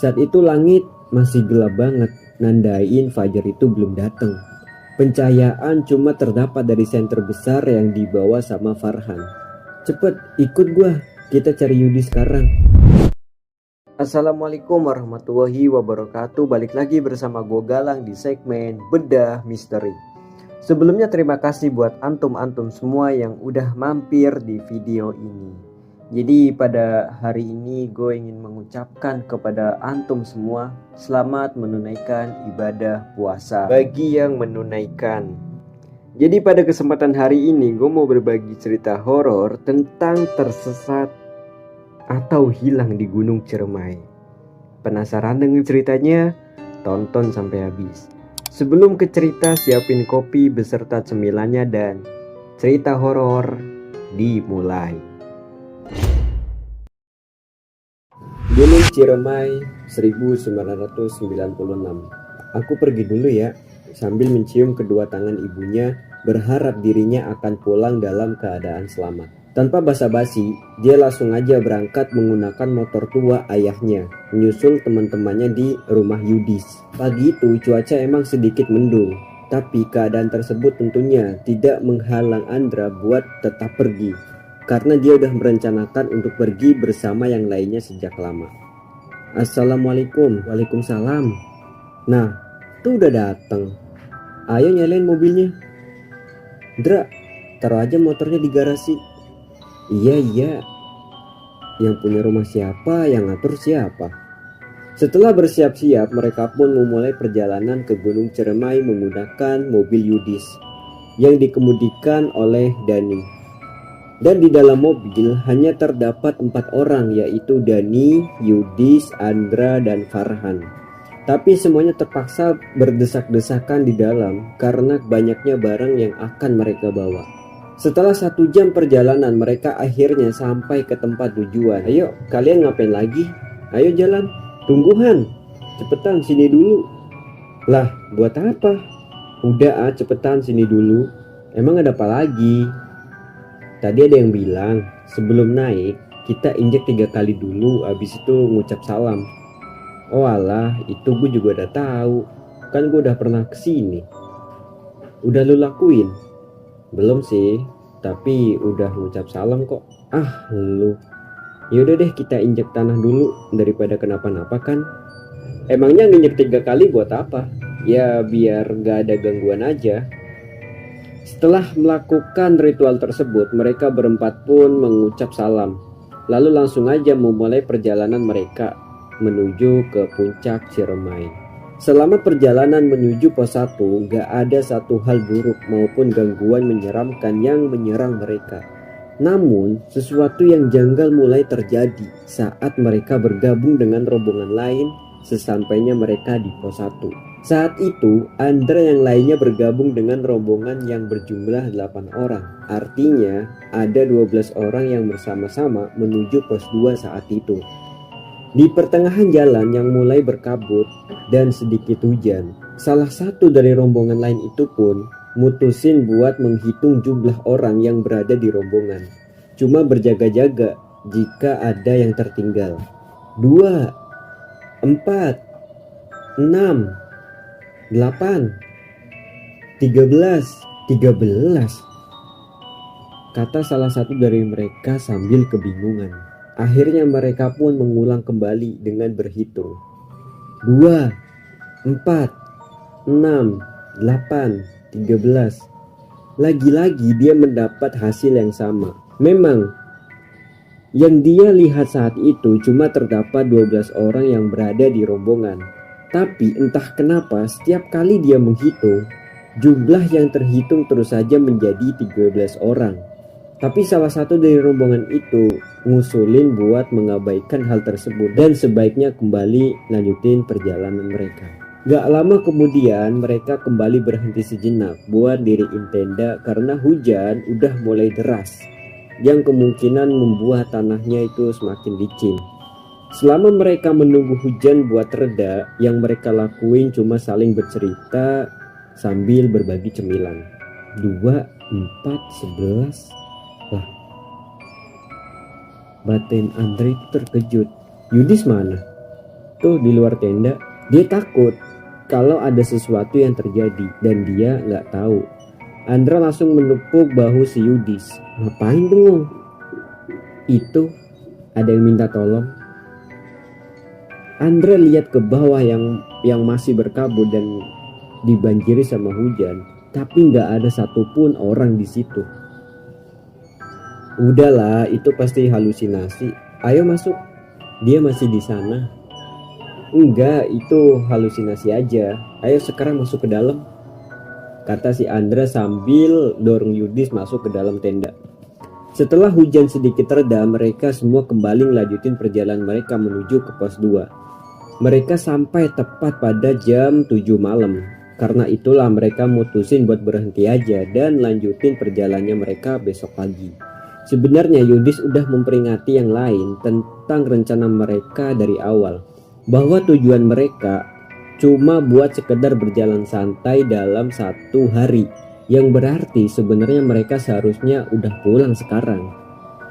Saat itu langit masih gelap banget, nandain fajar itu belum datang. Pencahayaan cuma terdapat dari senter besar yang dibawa sama Farhan. Cepet, ikut gua, kita cari Yudi sekarang. Assalamualaikum warahmatullahi wabarakatuh. Balik lagi bersama gue Galang di segmen Bedah Misteri. Sebelumnya terima kasih buat antum-antum semua yang udah mampir di video ini. Jadi pada hari ini gue ingin mengucapkan kepada antum semua selamat menunaikan ibadah puasa bagi yang menunaikan. Jadi pada kesempatan hari ini gue mau berbagi cerita horor tentang tersesat atau hilang di Gunung Ciremai. Penasaran dengan ceritanya? Tonton sampai habis. Sebelum ke cerita, siapin kopi beserta cemilannya dan cerita horor dimulai. Gunung Ciremai 1996. Aku pergi dulu ya, sambil mencium kedua tangan ibunya, berharap dirinya akan pulang dalam keadaan selamat. Tanpa basa-basi, dia langsung aja berangkat menggunakan motor tua ayahnya, menyusul teman-temannya di rumah Yudis. Pagi itu cuaca emang sedikit mendung, tapi keadaan tersebut tentunya tidak menghalang Andra buat tetap pergi, karena dia udah merencanakan untuk pergi bersama yang lainnya sejak lama. Assalamualaikum. Waalaikumsalam. Nah, tuh udah datang. Ayo nyalain mobilnya. Dra, taruh aja motornya di garasi. Iya, yang punya rumah siapa, yang ngatur siapa. Setelah bersiap-siap, mereka pun memulai perjalanan ke Gunung Ciremai menggunakan mobil Yudis yang dikemudikan oleh Dani. Dan di dalam mobil hanya terdapat 4 orang, yaitu Dani, Yudis, Andra, dan Farhan. Tapi semuanya terpaksa berdesak-desakan di dalam karena banyaknya barang yang akan mereka bawa. Setelah 1 jam perjalanan, mereka akhirnya sampai ke tempat tujuan. Ayo, kalian ngapain lagi? Ayo jalan. Tungguhan, cepetan sini dulu. Lah, buat apa? Udah cepetan sini dulu. Emang ada apa lagi? Tadi ada yang bilang, sebelum naik, kita injek 3 kali dulu, abis itu ngucap salam. Oh alah, itu gue juga udah tahu. Kan gue udah pernah kesini. Udah lu lakuin? Belum sih, tapi udah ngucap salam kok. Ah lu. Yaudah deh, kita injek tanah dulu daripada kenapa-napa kan. Emangnya nginjek 3 kali buat apa? Ya biar gak ada gangguan aja. Setelah melakukan ritual tersebut, mereka berempat pun mengucap salam. Lalu langsung aja memulai perjalanan mereka menuju ke puncak Ciremai. Selama perjalanan menuju pos 1, gak ada satu hal buruk maupun gangguan menyeramkan yang menyerang mereka. Namun, sesuatu yang janggal mulai terjadi saat mereka bergabung dengan rombongan lain sesampainya mereka di pos 1. Saat itu, Andra yang lainnya bergabung dengan rombongan yang berjumlah 8 orang. Artinya, ada 12 orang yang bersama-sama menuju pos 2 saat itu. Di pertengahan jalan yang mulai berkabut dan sedikit hujan, salah satu dari rombongan lain itu pun mutusin buat menghitung jumlah orang yang berada di rombongan. Cuma berjaga-jaga jika ada yang tertinggal. 2, 4, 6, 8, 13, kata salah satu dari mereka sambil kebingungan. Akhirnya mereka pun mengulang kembali dengan berhitung. 2, 4, 6, 8, 13. Lagi-lagi dia mendapat hasil yang sama. Memang yang dia lihat saat itu cuma terdapat 12 orang yang berada di rombongan. Tapi entah kenapa setiap kali dia menghitung, jumlah yang terhitung terus saja menjadi 13 orang. Tapi salah satu dari rombongan itu ngusulin buat mengabaikan hal tersebut dan sebaiknya kembali lanjutin perjalanan mereka. Gak lama kemudian mereka kembali berhenti sejenak buat diriin tenda karena hujan udah mulai deras yang kemungkinan membuat tanahnya itu semakin licin. Selama mereka menunggu hujan buat reda, yang mereka lakuin cuma saling bercerita sambil berbagi cemilan. 2, 4, 11. Lah, batin Andre itu terkejut. Yudis mana? tuh di luar tenda. Dia takut kalau ada sesuatu yang terjadi dan dia nggak tahu. Andra langsung menepuk bahu si Yudis. Ngapain bengong? Itu ada yang minta tolong. Andra lihat ke bawah yang masih berkabut dan dibanjiri sama hujan, tapi nggak ada satupun orang di situ. Udahlah, itu pasti halusinasi. Ayo masuk. Dia masih di sana. Enggak, itu halusinasi aja. Ayo sekarang masuk ke dalam, kata si Andra sambil dorong Yudis masuk ke dalam tenda. Setelah hujan sedikit reda, mereka semua kembali melanjutkan perjalanan mereka menuju ke pos 2. Mereka sampai tepat pada jam 7 malam. Karena itulah mereka mutusin buat berhenti aja dan lanjutin perjalanannya mereka besok pagi. Sebenarnya Yudis udah memperingati yang lain tentang rencana mereka dari awal, bahwa tujuan mereka cuma buat sekedar berjalan santai dalam 1 hari, yang berarti sebenarnya mereka seharusnya udah pulang sekarang.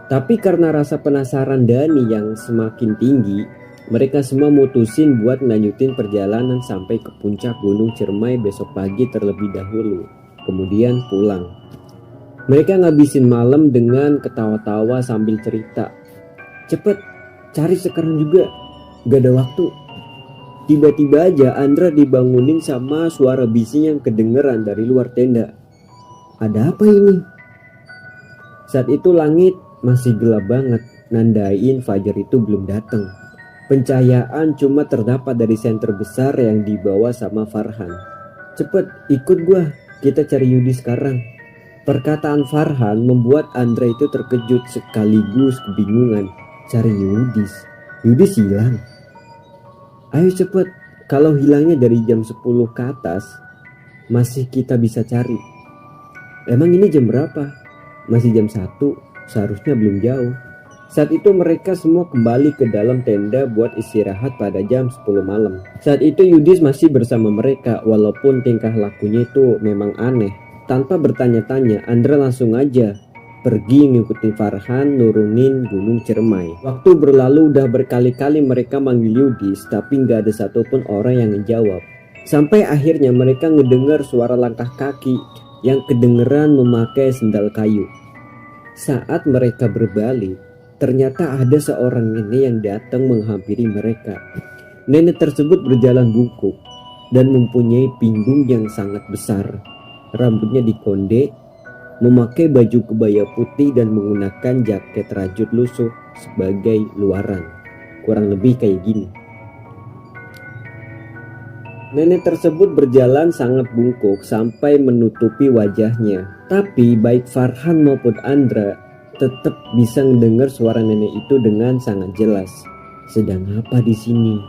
Tapi karena rasa penasaran Dani yang semakin tinggi, mereka semua mutusin buat lanjutin perjalanan sampai ke puncak Gunung Ciremai besok pagi terlebih dahulu, kemudian pulang. Mereka ngabisin malam dengan ketawa-tawa sambil cerita. Cepet, cari sekarang juga, gak ada waktu. Tiba-tiba aja Andra dibangunin sama suara bising yang kedengeran dari luar tenda. Ada apa ini? Saat itu langit masih gelap banget, nandain fajar itu belum datang. Pencahayaan cuma terdapat dari senter besar yang dibawa sama Farhan. Cepet, ikut gua, kita cari Yudi sekarang. Perkataan Farhan membuat Andra itu terkejut sekaligus kebingungan. Cari Yudis? Yudis hilang? Ayo cepet, kalau hilangnya dari jam 10 ke atas, masih kita bisa cari. Emang ini jam berapa? Masih jam 1, seharusnya belum jauh. Saat itu mereka semua kembali ke dalam tenda buat istirahat pada jam 10 malam. Saat itu Yudis masih bersama mereka walaupun tingkah lakunya itu memang aneh. Tanpa bertanya-tanya, Andra langsung aja pergi ngikutin Farhan nurunin Gunung Ciremai. Waktu berlalu udah berkali-kali mereka manggil Yudis, tapi nggak ada satupun orang yang ngejawab. Sampai akhirnya mereka ngedengar suara langkah kaki yang kedengeran memakai sendal kayu. Saat mereka berbalik, ternyata ada seorang nenek yang datang menghampiri mereka. Nenek tersebut berjalan bungkuk dan mempunyai pinggung yang sangat besar. Rambutnya dikonde, memakai baju kebaya putih dan menggunakan jaket rajut lusuh sebagai luaran. Kurang lebih kayak gini. Nenek tersebut berjalan sangat bungkuk sampai menutupi wajahnya. Tapi baik Farhan maupun Andra tetap bisa mendengar suara nenek itu dengan sangat jelas. Sedang apa di sini?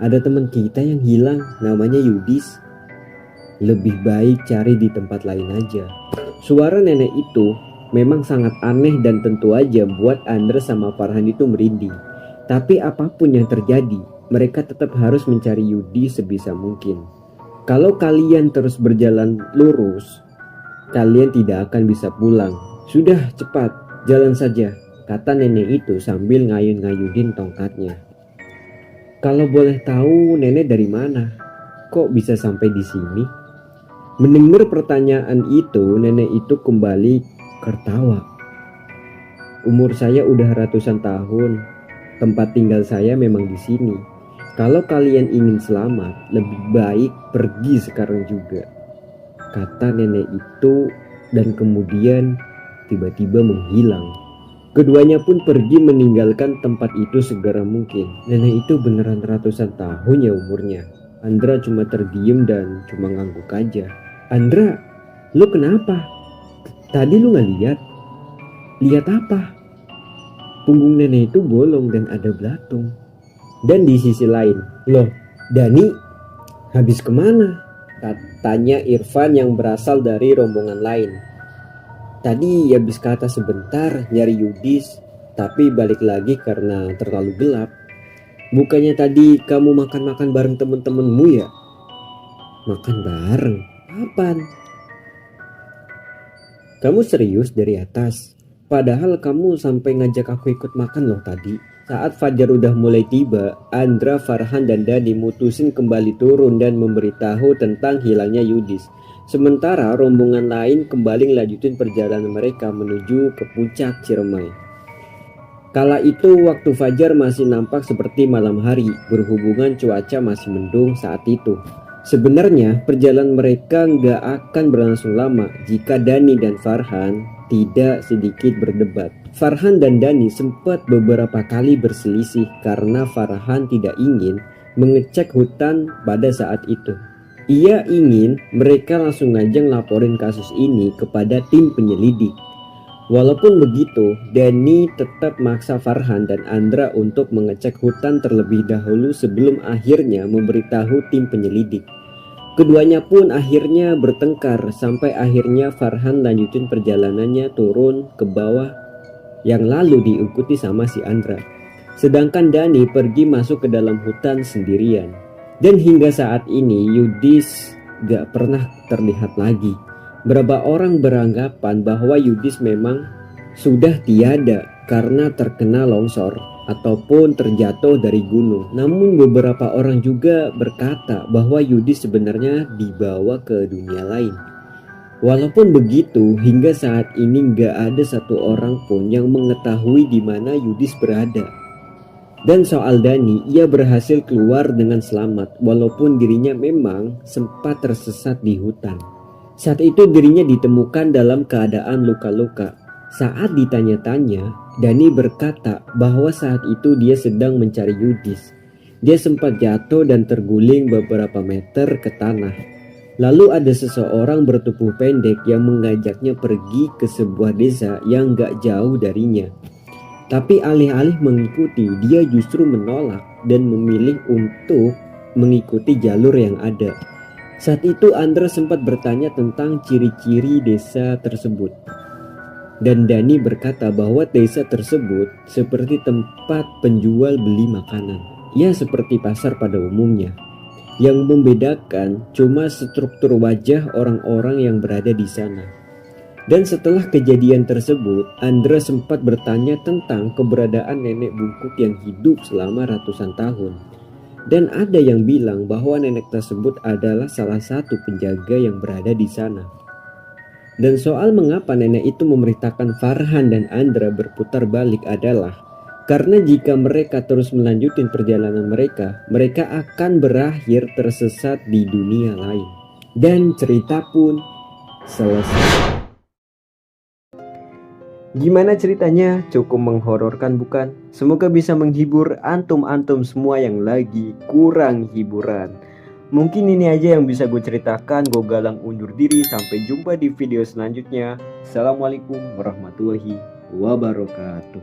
Ada teman kita yang hilang, namanya Yudis. Lebih baik cari di tempat lain aja. Suara nenek itu memang sangat aneh dan tentu aja buat Andra sama Farhan itu merinding. Tapi apapun yang terjadi, mereka tetap harus mencari Yudi sebisa mungkin. Kalau kalian terus berjalan lurus, kalian tidak akan bisa pulang. Sudah, cepat, jalan saja, kata nenek itu sambil ngayun-ngayunin tongkatnya. Kalau boleh tahu nenek dari mana? Kok bisa sampai di sini? Mendengar pertanyaan itu, nenek itu kembali tertawa. Umur saya udah ratusan tahun. Tempat tinggal saya memang di sini. Kalau kalian ingin selamat, lebih baik pergi sekarang juga, kata nenek itu dan kemudian tiba-tiba menghilang. Keduanya pun pergi meninggalkan tempat itu segera mungkin. Nenek itu beneran ratusan tahun ya umurnya. Andra cuma terdiam dan cuma ngangguk aja. Andra, lu kenapa? Tadi lu gak lihat? Lihat apa? Punggung nenek itu bolong dan ada belatung. Dan di sisi lain, loh, Dani habis kemana? Katanya Irfan yang berasal dari rombongan lain. Tadi habis ke atas sebentar nyari Yudis, tapi balik lagi karena terlalu gelap. Bukannya tadi kamu makan-makan bareng temen-temenmu ya? Makan bareng? Kapan? Kamu serius dari atas? Padahal kamu sampai ngajak aku ikut makan loh tadi. Saat fajar udah mulai tiba, Andra, Farhan, dan Dani mutusin kembali turun dan memberitahu tentang hilangnya Yudis. Sementara rombongan lain kembali melanjutkan perjalanan mereka menuju ke puncak Ciremai. Kala itu waktu fajar masih nampak seperti malam hari, berhubungan cuaca masih mendung saat itu. Sebenarnya perjalanan mereka nggak akan berlangsung lama jika Dani dan Farhan tidak sedikit berdebat. Farhan dan Dani sempat beberapa kali berselisih karena Farhan tidak ingin mengecek hutan pada saat itu. Ia ingin mereka langsung aja ngelaporin kasus ini kepada tim penyelidik. Walaupun begitu, Dani tetap maksa Farhan dan Andra untuk mengecek hutan terlebih dahulu sebelum akhirnya memberitahu tim penyelidik. Keduanya pun akhirnya bertengkar sampai akhirnya Farhan lanjutin perjalanannya turun ke bawah yang lalu diikuti sama si Andra. Sedangkan Dani pergi masuk ke dalam hutan sendirian. Dan hingga saat ini Yudis gak pernah terlihat lagi. Beberapa orang beranggapan bahwa Yudis memang sudah tiada karena terkena longsor ataupun terjatuh dari gunung. Namun beberapa orang juga berkata bahwa Yudis sebenarnya dibawa ke dunia lain. Walaupun begitu, hingga saat ini gak ada satu orang pun yang mengetahui di mana Yudis berada. Dan soal Dani, ia berhasil keluar dengan selamat walaupun dirinya memang sempat tersesat di hutan. Saat itu dirinya ditemukan dalam keadaan luka-luka. Saat ditanya-tanya, Dani berkata bahwa saat itu dia sedang mencari Yudis. Dia sempat jatuh dan terguling beberapa meter ke tanah. Lalu ada seseorang bertubuh pendek yang mengajaknya pergi ke sebuah desa yang gak jauh darinya. Tapi alih-alih mengikuti, dia justru menolak dan memilih untuk mengikuti jalur yang ada. Saat itu Andra sempat bertanya tentang ciri-ciri desa tersebut. Dan Dani berkata bahwa desa tersebut seperti tempat penjual beli makanan. Ya seperti pasar pada umumnya. Yang membedakan cuma struktur wajah orang-orang yang berada di sana. Dan setelah kejadian tersebut, Andra sempat bertanya tentang keberadaan nenek bungkuk yang hidup selama ratusan tahun. Dan ada yang bilang bahwa nenek tersebut adalah salah satu penjaga yang berada di sana. Dan soal mengapa nenek itu memerintahkan Farhan dan Andra berputar balik adalah karena jika mereka terus melanjutkan perjalanan mereka, mereka akan berakhir tersesat di dunia lain. Dan cerita pun selesai. Gimana ceritanya? Cukup menghororkan bukan? Semoga bisa menghibur antum-antum semua yang lagi kurang hiburan. Mungkin ini aja yang bisa gue ceritakan. Gue Galang undur diri. Sampai jumpa di video selanjutnya. Assalamualaikum warahmatullahi wabarakatuh.